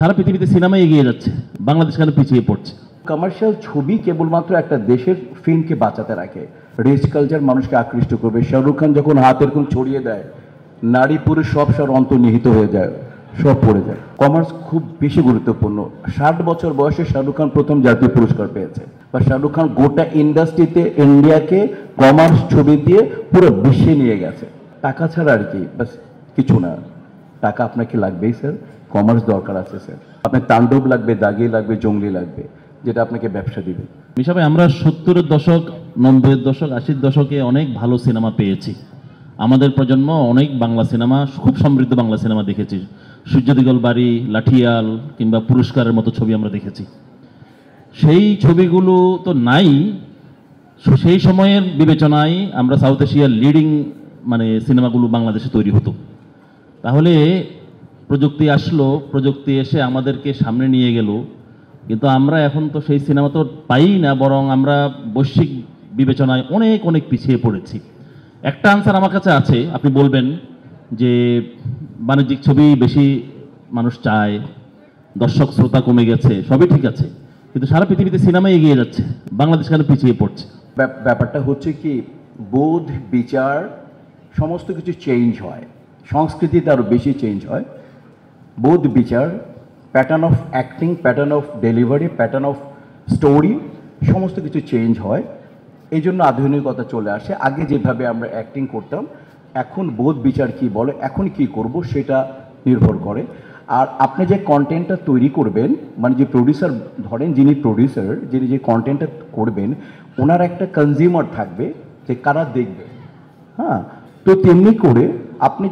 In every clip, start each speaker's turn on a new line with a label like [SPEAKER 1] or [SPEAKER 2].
[SPEAKER 1] সারা পৃথিবীতে সিনেমা এগিয়ে যাচ্ছে, বাংলাদেশ কেন পিছিয়ে পড়ছে?
[SPEAKER 2] কমার্শিয়াল ছবি কেবলমাত্র একটা দেশের ফিল্মকে বাঁচাতে রাখে, রিচ কালচার মানুষকে আকৃষ্ট করবে। শাহরুখ খান যখন হাত এরকম ছড়িয়ে দেয়, নারী পুরুষ সব অন্তর্নিহিত হয়ে যায়, সব পড়ে যায়। কমার্স খুব বেশি গুরুত্বপূর্ণ। 60 বছর বয়সে শাহরুখ খান প্রথম জাতীয় পুরস্কার পেয়েছে, বা শাহরুখ খান গোটা ইন্ডাস্ট্রিতে ইন্ডিয়াকে কমার্স ছবি দিয়ে পুরো বিশ্বে নিয়ে গেছে। টাকা ছাড়া আর কি, বাস কিছু না। টাকা আপনাকে লাগবেই স্যার, কমার্স দরকার আছে স্যার। আপনার তাণ্ডব লাগবে, দাগি লাগবে, জঙ্গলি লাগবে, যেটা আপনাকে ব্যবসা দিবে।
[SPEAKER 1] হিসাবে আমরা 70-এর দশক, 90-এর দশক, 80-এর দশকে অনেক ভালো সিনেমা পেয়েছি। আমাদের প্রজন্ম অনেক বাংলা সিনেমা, খুব সমৃদ্ধ বাংলা সিনেমা দেখেছি। সূর্যদিগল বাড়ি, লাঠিয়াল কিংবা পুরস্কারের মতো ছবি আমরা দেখেছি। সেই ছবিগুলো তো নাই। সেই সময়ের বিবেচনায় আমরা সাউথ এশিয়ার লিডিং সিনেমাগুলো বাংলাদেশে তৈরি হতো। তাহলে প্রযুক্তি আসলো, প্রযুক্তি এসে আমাদেরকে সামনে নিয়ে গেল, কিন্তু আমরা এখন তো সেই সিনেমা তো পাই না, বরং আমরা বৈশ্বিক বিবেচনায় অনেক অনেক পিছিয়ে পড়েছি। একটা আনসার আমার কাছে আছে, আপনি বলবেন যে বাণিজ্যিক ছবি বেশি মানুষ চায়, দর্শক শ্রোতা কমে গেছে, সবই ঠিক আছে, কিন্তু সারা পৃথিবীতে সিনেমা এগিয়ে যাচ্ছে, বাংলাদেশ কেন পিছিয়ে পড়ছে?
[SPEAKER 2] ব্যাপারটা হচ্ছে কি, বোধ বিচার সমস্ত কিছু চেঞ্জ হয়, সংস্কৃতিতে আরও বেশি চেঞ্জ হয়। বোধ বিচার, pattern of acting, pattern of delivery, pattern of story, সমস্ত কিছু চেঞ্জ হয়। এই জন্য আধুনিকতা চলে আসে। আগে যেভাবে আমরা অ্যাক্টিং করতাম, এখন বোধ বিচার কি বলে, এখন কি করব সেটা নির্ভর করে। আর আপনি যে কন্টেন্টটা তৈরি করবেন, মানে যে প্রডিউসার, ধরেন যিনি প্রডিউসার, যিনি যে কন্টেন্টটা করবেন, ওনার একটা কনজিউমার থাকবে যে কারা দেখবে। হ্যাঁ, তো তেমনি করে আপনি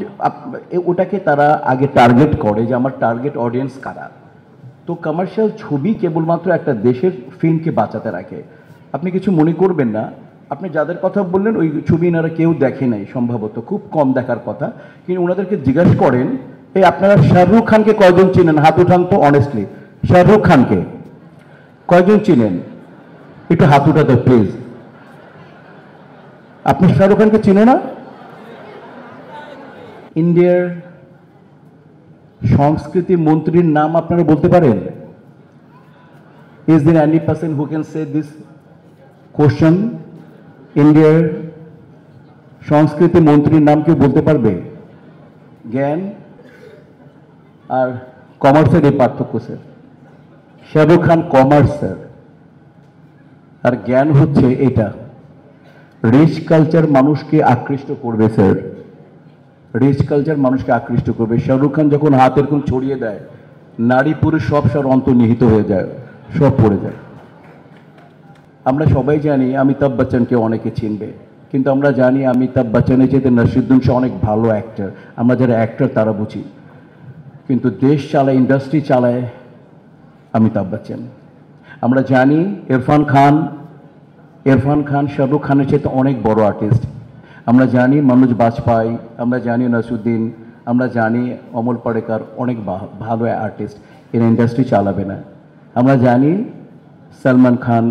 [SPEAKER 2] ওটাকে তারা আগে টার্গেট করে যে আমার টার্গেট অডিয়েন্স কারা। তো কমার্শিয়াল ছবি কেবলমাত্র একটা দেশের ফিল্মকে বাঁচাতে রাখে। আপনি কিছু মনে করবেন না, আপনি যাদের কথা বললেন ওই ছবি এনারা কেউ দেখে নাই, সম্ভবত খুব কম দেখার কথা। কিন্তু ওনাদেরকে জিজ্ঞাসা করেন, এই আপনারা শাহরুখ খানকে কয়জন চিনেন? হাত উঠান তো অনেস্টলি। শাহরুখ খানকে কয়জন চিনেন? একটু হাত উঠাতে প্লিজ। আপনি শাহরুখ খানকে চিনে না? ইন্ডিয়ার সংস্কৃতি মন্ত্রীর নাম আপনারা বলতে পারেন? Is there any person who can say this question? ইন্ডিয়ার সংস্কৃতি মন্ত্রীর নাম কেউ বলতে পারবে? জ্ঞান আর কমার্সের এই পার্থক্য sir. Shahrukh Khan commerce sir, আর জ্ঞান হচ্ছে এটা। রিচ কালচার মানুষকে আকৃষ্ট করবে স্যার, রিচ কালচার মানুষকে আকৃষ্ট করবে। শাহরুখ খান যখন হাত এরকম ছড়িয়ে দেয়, নারী পুরুষ সব অন্তর্নিহিত হয়ে যায়, সব পড়ে যায়। আমরা সবাই জানি অমিতাভ বচ্চনকে অনেকে চিনবে, কিন্তু আমরা জানি অমিতাভ বচ্চনের চেয়ে নসিরুদ্দিন শাহ অনেক ভালো অ্যাক্টর। আমরা যারা অ্যাক্টর তারা বুঝি, কিন্তু দেশ চালায়, ইন্ডাস্ট্রি চালায় অমিতাভ বচ্চন। আমরা জানি ইরফান খান শাহরুখ খানের চেয়ে অনেক বড় আর্টিস্ট। আমরা জানি মনোজ বাজপেয়ী, আমরা জানি নসিরুদ্দিন, আমরা জানি অমল পাড়েকার অনেক ভালো আর্টিস্ট, এরা ইন্ডাস্ট্রি চালাবে না। আমরা জানি সলমান খান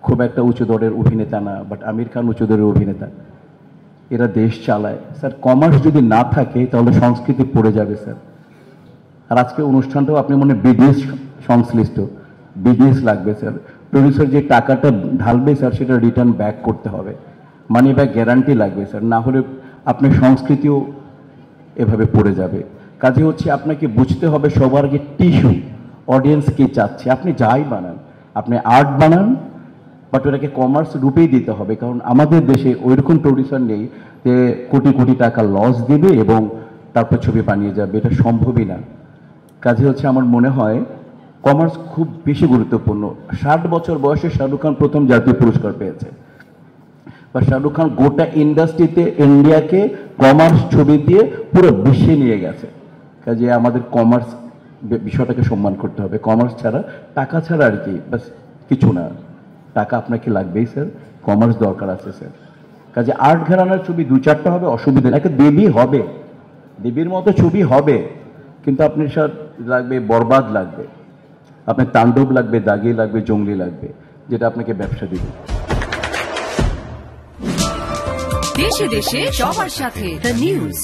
[SPEAKER 2] খুব একটা উঁচু দরের অভিনেতা না, বাট আমির খান উঁচু দরের অভিনেতা। এরা দেশ চালায় স্যার। কমার্স যদি না থাকে তাহলে সংস্কৃতি পড়ে যাবে স্যার। আর আজকে অনুষ্ঠানটাও আপনি মনে বিজনেস সংশ্লিষ্ট, বিজনেস লাগবে স্যার। প্রডিউসার যে টাকাটা ঢালবে স্যার, সেটা রিটার্ন ব্যাক করতে হবে, মানি ব্যাক গ্যারান্টি লাগবে স্যার। না হলে আপনার সংস্কৃতিও এভাবে পড়ে যাবে। কাজে হচ্ছে আপনাকে বুঝতে হবে সবার আগে টিস্যু, অডিয়েন্স কে চাচ্ছে। আপনি যাই বানান, আপনি আর্ট বানান, বাট ওটাকে কমার্স রূপেই দিতে হবে। কারণ আমাদের দেশে ওইরকম প্রডিউসার নেই যে কোটি কোটি টাকা লস দেবে এবং তারপর ছবি বানিয়ে যাবে, এটা সম্ভবই না। কাজে হচ্ছে আমার মনে হয় কমার্স খুব বেশি গুরুত্বপূর্ণ। 60 বছর বয়সে শাহরুখ খান প্রথম জাতীয় পুরস্কার পেয়েছে, বা শাহরুখ খান গোটা ইন্ডাস্ট্রিতে ইন্ডিয়াকে কমার্স ছবি দিয়ে পুরো বিশ্বে নিয়ে গেছে। কাজে আমাদের কমার্স বিষয়টাকে সম্মান করতে হবে। কমার্স ছাড়া, টাকা ছাড়া আর কি, বাস কিছু না। টাকা আপনাকে লাগবেই স্যার, কমার্স দরকার আছে স্যার। কাজে আর্ট ঘরানার ছবি 2-4টা হবে, অসুবিধা নেই। একটা দেবী হবে, দেবীর মতো ছবি হবে, কিন্তু আপনার সাথে লাগবে বরবাদ লাগবে, আপনার তাণ্ডব লাগবে, দাগি লাগবে, জঙ্গলি লাগবে, যেটা আপনাকে ব্যবসা দিবে।
[SPEAKER 3] দেশে দেশে সবার সাথে দ্য নিউজ।